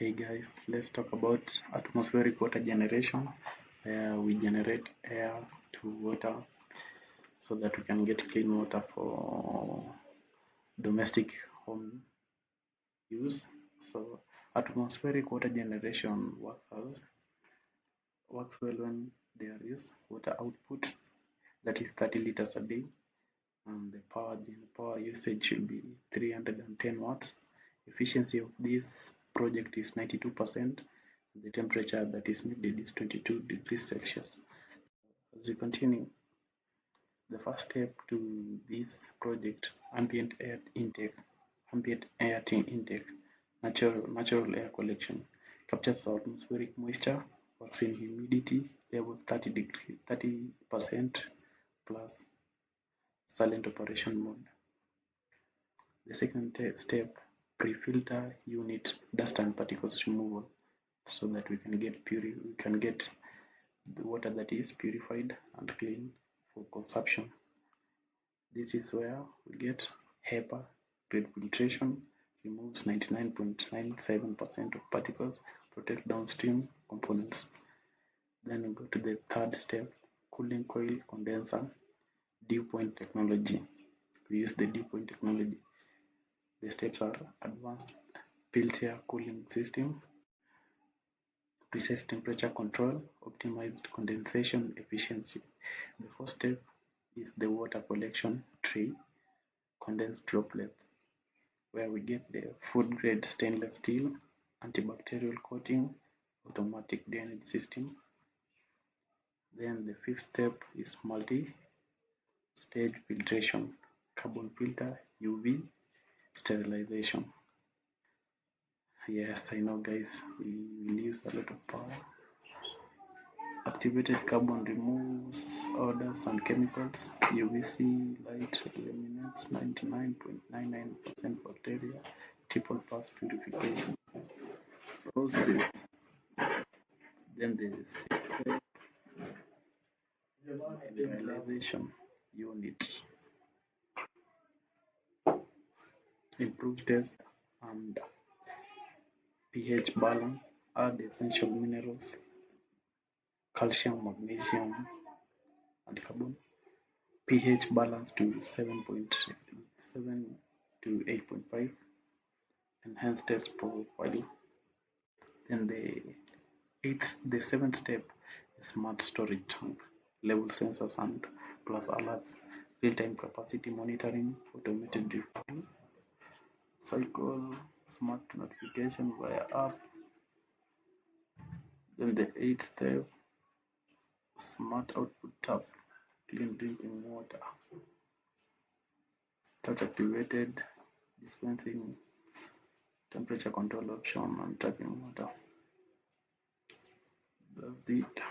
Okay guys, let's talk about atmospheric water generation, where we generate air to water so that we can get clean water for domestic home use. So atmospheric water generation works well when there is water output that is 30 liters a day, and the power usage should be 310 watts. Efficiency of this project is 92%. The temperature that is needed is 22 degrees Celsius. As we continue, the first step to this project, ambient air intake, natural air collection, captures the atmospheric moisture, works in humidity level 30% plus silent operation mode. The second step, pre-filter unit dust and particles removal, so that we can get the water that is purified and clean for consumption. This is where we get HEPA grade filtration, removes 99.97% of particles, protect downstream components. Then we go to the third step, cooling coil condenser, dew point technology. We use the dew point technology. The steps are advanced filter cooling system, precise temperature control, optimized condensation efficiency. The first step is the water collection tray, condensed droplets, where we get the food grade stainless steel, antibacterial coating, automatic drainage system. Then the fifth step is multi-stage filtration, carbon filter, UV, sterilization. Yes, I know guys, we use a lot of power. Activated carbon removes odors and chemicals. UVC light eliminates 99.99% bacteria. Triple pass purification process. Then the sixth step, mineralization unit. Improve taste and pH balance. Add essential minerals, calcium, magnesium, and carbon. pH balance to 7.7 to 8.5. Enhanced taste profile. Then the seventh step is smart storage tank, level sensors and plus alerts, real-time capacity monitoring, automated refill cycle, smart notification via app. Then the eighth step, smart output tap, clean drinking water, touch activated dispensing, temperature control option, and tracking water. That's it.